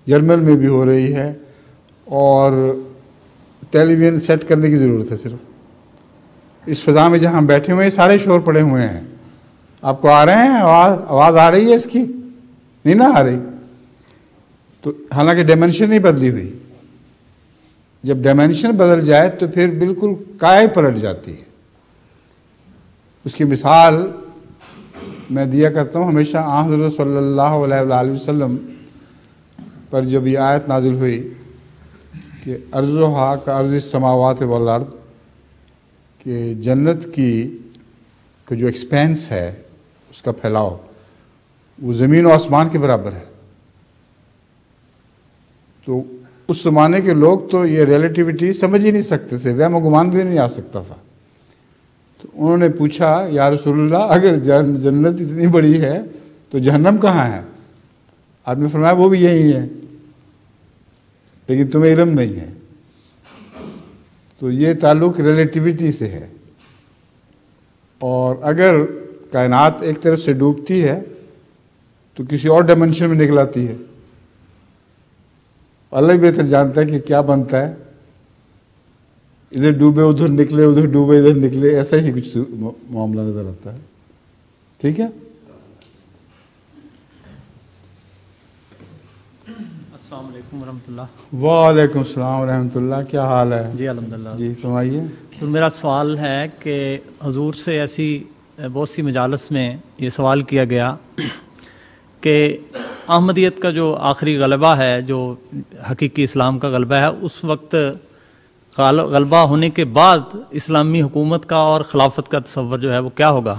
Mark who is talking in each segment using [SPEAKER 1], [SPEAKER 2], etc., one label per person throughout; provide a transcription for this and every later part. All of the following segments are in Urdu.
[SPEAKER 1] جرمن میں بھی ہو رہی ہے، اور ٹیلی ویژن سیٹ کرنے کی ضرورت ہے صرف۔ اس فضا میں جہاں ہم بیٹھے ہوئے ہیں سارے شور پڑے ہوئے ہیں، آپ کو آ رہے ہیں آواز آ رہی ہے اس کی؟ نہیں نہ آ رہی؟ تو حالانکہ ڈائمینشن نہیں بدلی ہوئی، جب ڈائمینشن بدل جائے تو پھر بالکل کائے پلٹ جاتی ہے۔ اس کی مثال میں دیا کرتا ہوں ہمیشہ، حضرت صلی اللہ علیہ وآلہ وسلم پر جب یہ آیت نازل ہوئی کہ ارضھا کارض السماوات والارض، کہ جنت کی جو ایکسپینس ہے اس کا پھیلاؤ وہ زمین و آسمان کے برابر ہے، تو اس زمانے کے لوگ تو یہ ریلیٹیوٹی سمجھ ہی نہیں سکتے تھے، وہم و گمان بھی نہیں آ سکتا تھا۔ تو انہوں نے پوچھا یا رسول اللہ اگر جنت اتنی بڑی ہے تو جہنم کہاں ہے؟ آپ نے فرمایا وہ بھی یہی ہے، لیکن تمہیں علم نہیں ہے۔ تو یہ تعلق ریلیٹیوٹی سے ہے، اور اگر کائنات ایک طرف سے ڈوبتی ہے تو کسی اور ڈائمنشن میں نکل آتی ہے، اللہ ہی بہتر جانتا ہے کہ کیا بنتا ہے، ادھر ڈوبے ادھر نکلے، ادھر ڈوبے ادھر نکلے، ایسا ہی کچھ معاملہ نظر آتا ہے۔ ٹھیک ہے؟
[SPEAKER 2] السلام علیکم ورحمۃ اللہ۔
[SPEAKER 1] وعلیکم السلام ورحمۃ اللہ، کیا حال ہے؟
[SPEAKER 2] جی الحمدللہ۔
[SPEAKER 1] جی فرمائیے۔
[SPEAKER 2] تو میرا سوال ہے کہ حضور سے ایسی بہت سی مجالس میں یہ سوال کیا گیا کہ احمدیت کا جو آخری غلبہ ہے، جو حقیقی اسلام کا غلبہ ہے، اس وقت غلبہ ہونے کے بعد اسلامی حکومت کا اور خلافت کا تصور جو ہے وہ کیا ہوگا؟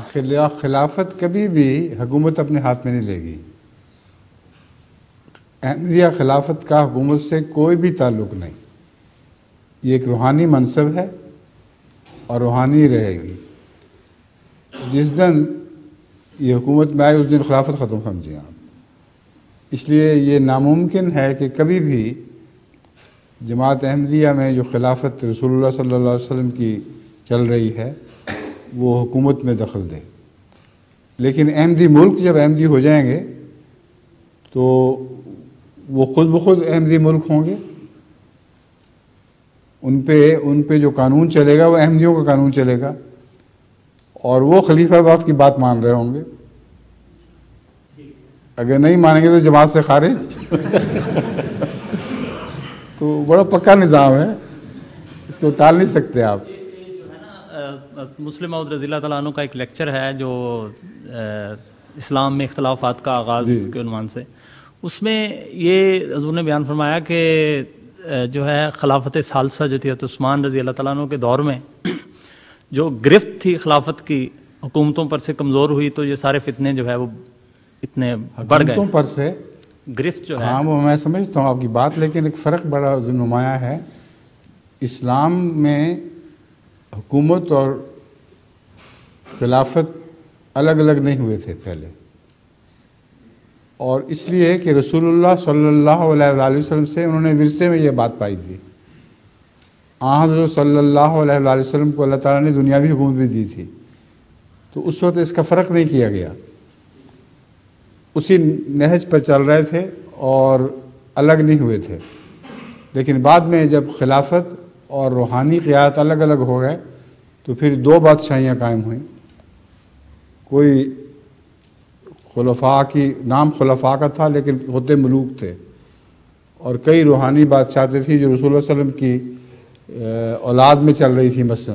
[SPEAKER 1] خلافت کبھی بھی حکومت اپنے ہاتھ میں نہیں لے گی۔ احمدیہ خلافت کا حکومت سے کوئی بھی تعلق نہیں، یہ ایک روحانی منصب ہے اور روحانی رہے گی۔ جس دن یہ حکومت میں آئے اس دن خلافت ختم سمجھیں آپ۔ اس لیے یہ ناممکن ہے کہ کبھی بھی جماعت احمدیہ میں جو خلافت رسول اللہ صلی اللہ علیہ وسلم کی چل رہی ہے وہ حکومت میں دخل دے۔ لیکن احمدی ملک جب احمدی ہو جائیں گے تو وہ خود بخود احمدی ملک ہوں گے، ان پہ جو قانون چلے گا وہ احمدیوں کا قانون چلے گا، اور وہ خلیفہ وقت کی بات مان رہے ہوں گے۔ اگر نہیں مانیں گے تو جماعت سے خارج۔ تو بڑا پکا نظام ہے، اس کو ٹال نہیں سکتے آپ۔
[SPEAKER 2] مسلم موعود رضی اللہ تعالیٰ عنہ کا ایک لیکچر ہے جو اسلام میں اختلافات کا آغاز کے عنوان سے، اس میں یہ حضور نے بیان فرمایا کہ جو ہے خلافت ثالثہ جو تھی حضرت عثمان رضی اللہ تعالیٰ عنہ کے دور میں جو گرفت تھی خلافت کی حکومتوں پر سے کمزور ہوئی، تو یہ سارے فتنے جو ہے وہ اتنے بڑھ گئے۔
[SPEAKER 1] حکومتوں پر سے
[SPEAKER 2] گرفت جو ہے،
[SPEAKER 1] ہاں وہ میں سمجھتا ہوں آپ کی بات، لیکن ایک فرق بڑا نمایاں ہے۔ اسلام میں حکومت اور خلافت الگ الگ نہیں ہوئے تھے پہلے، اور اس لیے کہ رسول اللہ صلی اللہ علیہ وآلہ وسلم سے انہوں نے ورثے میں یہ بات پائی تھی۔ حضرت صلی اللہ علیہ وآلہ وسلم کو اللہ تعالیٰ نے دنیاوی حکومت بھی دی تھی، تو اس وقت اس کا فرق نہیں کیا گیا، اسی نہج پر چل رہے تھے اور الگ نہیں ہوئے تھے۔ لیکن بعد میں جب خلافت اور روحانی قیادت الگ الگ ہو گئے تو پھر دو بادشاہیاں قائم ہوئیں۔ کوئی خلفاء کی نام خلفاء کا تھا لیکن ہوتے ملوک تھے، اور کئی روحانی بادشاہتیں تھیں جو رسول اللہ صلی اللہ علیہ وسلم کی اولاد میں چل رہی تھی مثلا۔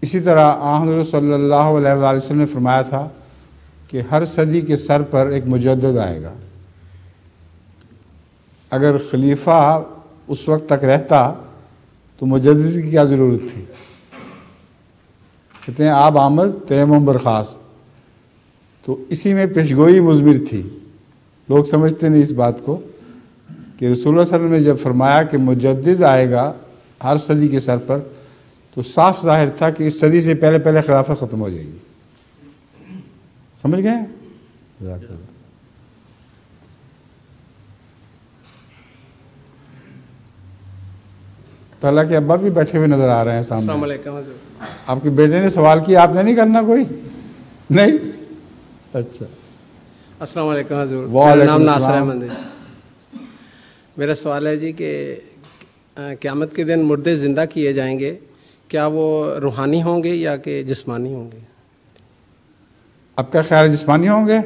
[SPEAKER 1] اسی طرح حضرت صلی اللہ علیہ وآلہ وسلم نے فرمایا تھا کہ ہر صدی کے سر پر ایک مجدد آئے گا۔ اگر خلیفہ اس وقت تک رہتا تو مجدد کی کیا ضرورت تھی؟ کہتے ہیں آپ آمد تیمم برخاست، تو اسی میں پیشگوئی مضمر تھی۔ لوگ سمجھتے نہیں اس بات کو کہ رسول اللہ صلی اللہ علیہ وسلم نے جب فرمایا کہ مجدد آئے گا ہر صدی کے سر پر، تو صاف ظاہر تھا کہ اس صدی سے پہلے پہلے خلافت ختم ہو جائے گی۔ سمجھ گئے؟ تعالیٰ کے ابا بھی بیٹھے ہوئے نظر آ رہے ہیں سامنے۔
[SPEAKER 3] السلام علیکم حضور۔
[SPEAKER 1] آپ کے بیٹے نے سوال کیا، آپ نے نہیں کرنا کوئی؟ نہیں؟ اچھا،
[SPEAKER 3] السلام علیکم حضور۔
[SPEAKER 1] وعلیکم
[SPEAKER 3] میرا نام ناصر
[SPEAKER 1] السلام۔
[SPEAKER 3] احمد ہے۔ میرا سوال ہے جی کہ قیامت کے دن مردے زندہ کیے جائیں گے، کیا وہ روحانی ہوں گے یا کہ جسمانی ہوں گے؟
[SPEAKER 1] آپ کا خیال جسمانی ہوں گے؟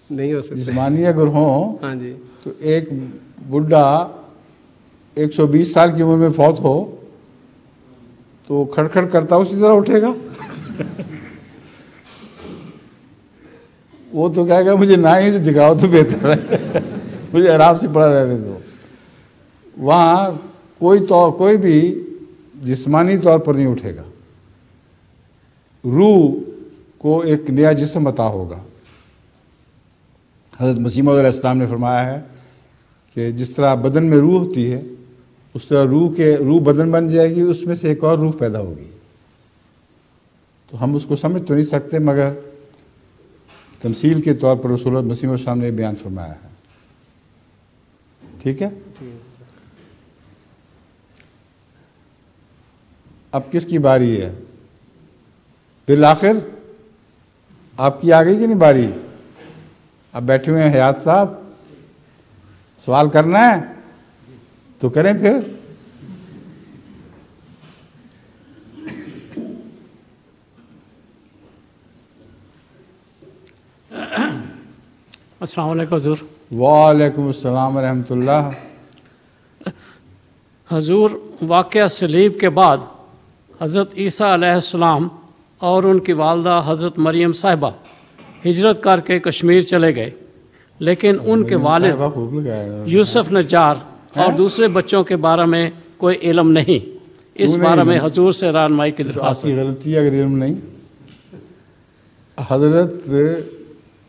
[SPEAKER 3] نہیں ہو سکتے
[SPEAKER 1] جسمانی اگر ہوں
[SPEAKER 3] ہاں جی،
[SPEAKER 1] تو ایک بڈھا 120 سال کی عمر میں فوت ہو تو کھڑکھڑ کرتا اسی طرح اٹھے گا؟ وہ تو کہے گا مجھے نہ ہی جگاؤ تو بہتر ہے، مجھے آرام سے پڑا رہنے دو۔ وہاں کوئی بھی جسمانی طور پر نہیں اٹھے گا، روح کو ایک نیا جسم عطا ہوگا۔ حضرت مسیح موعود علیہ السلام نے فرمایا ہے کہ جس طرح بدن میں روح ہوتی ہے اس طرح روح بدن بن جائے گی، اس میں سے ایک اور روح پیدا ہوگی۔ تو ہم اس کو سمجھ تو نہیں سکتے، مگر تمثیل کے طور پر رسول اللہ مسیح موعود نے بیان فرمایا ہے۔ ٹھیک ہے؟ اب کس کی باری ہے؟ بالآخر آپ کی آ گئی کہ نہیں باری؟ اب بیٹھے ہوئے ہیں حیات صاحب، سوال کرنا ہے تو کریں پھر۔
[SPEAKER 4] السلام علیکم حضور۔
[SPEAKER 1] وعلیکم السلام ورحمۃ اللہ۔
[SPEAKER 4] حضور، واقعہ صلیب کے بعد حضرت عیسیٰ علیہ السلام اور ان کی والدہ حضرت مریم صاحبہ ہجرت کر کے کشمیر چلے گئے، لیکن ان کے والد یوسف نجار اور دوسرے بچوں کے بارے میں کوئی علم نہیں۔ اس بارے میں حضور سے رہنمائی کی درخواست۔
[SPEAKER 1] آپ کی غلطی اگر علم نہیں، حضرت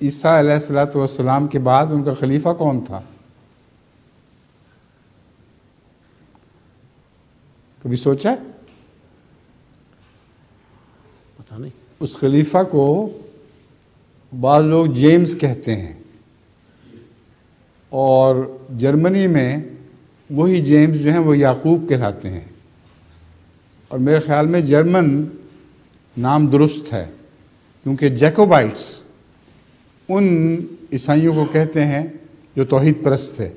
[SPEAKER 1] عیسیٰ علیہ السلام کے بعد ان کا خلیفہ کون تھا؟ کبھی سوچا؟
[SPEAKER 4] پتہ نہیں۔
[SPEAKER 1] اس خلیفہ کو بعض لوگ جیمز کہتے ہیں، اور جرمنی میں وہی جیمز جو ہیں وہ یعقوب کہلاتے ہیں، اور میرے خیال میں جرمن نام درست ہے، کیونکہ جیکوبائٹس ان عیسائیوں کو کہتے ہیں جو توحید پرست تھے،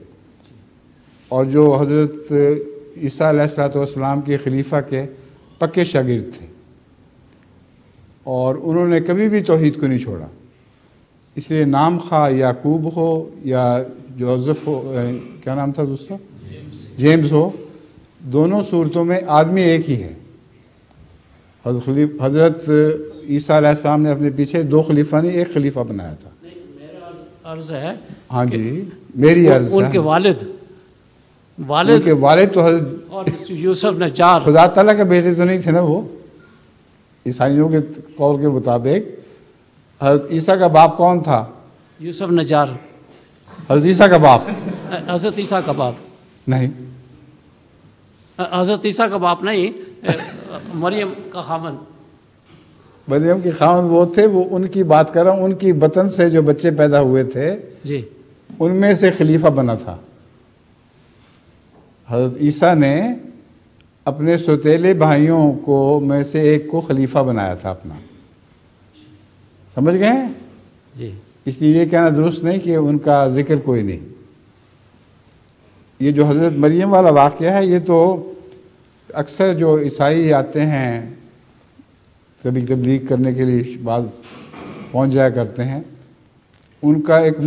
[SPEAKER 1] اور جو حضرت عیسیٰ علیہ السلام کے خلیفہ کے پکے شاگرد تھے، اور انہوں نے کبھی بھی توحید کو نہیں چھوڑا۔ اس لیے نام خواہ یعقوب ہو یا جوزف ہو، کیا نام تھا دوسرا؟ جیمز ہو، دونوں صورتوں میں آدمی ایک ہی ہے۔ حضرت عیسیٰ علیہ السلام نے اپنے پیچھے 2 خلیفہ نہیں، 1 خلیفہ بنایا تھا۔
[SPEAKER 4] میرا عرض ہے،
[SPEAKER 1] ہاں جی، میری عرض ہے،
[SPEAKER 4] ان کے والد
[SPEAKER 1] ان کے والد تو حضرت
[SPEAKER 4] اور یوسف نجار
[SPEAKER 1] خدا تعالیٰ کے بیٹے تو نہیں تھے نا، وہ عیسائیوں کے قول کے مطابق حضرت عیسیٰ کا باپ کون تھا؟
[SPEAKER 4] یوسف نجار،
[SPEAKER 1] حضرت عیسیٰ کا باپ
[SPEAKER 4] حضرت عیسیٰ کا باپ
[SPEAKER 1] نہیں،
[SPEAKER 4] حضرت عیسیٰ کا باپ نہیں، مریم کا خاوند۔
[SPEAKER 1] مریم کے خاوند وہ تھے، وہ ان کی بات کر رہا ہوں، ان کی بطن سے جو بچے پیدا ہوئے تھے
[SPEAKER 4] جی،
[SPEAKER 1] ان میں سے خلیفہ بنا تھا۔ حضرت عیسیٰ نے اپنے سوتیلے بھائیوں کو میں سے ایک کو خلیفہ بنایا تھا اپنا، سمجھ گئے ہیں؟
[SPEAKER 4] جی،
[SPEAKER 1] اس لیے یہ کہنا درست نہیں کہ ان کا ذکر کوئی نہیں۔ یہ جو حضرت مریم والا واقعہ ہے، یہ تو اکثر جو عیسائی آتے ہیں کبھی تبلیغ کرنے کے لیے بعض پہنچ جایا کرتے ہیں، ان کا ایک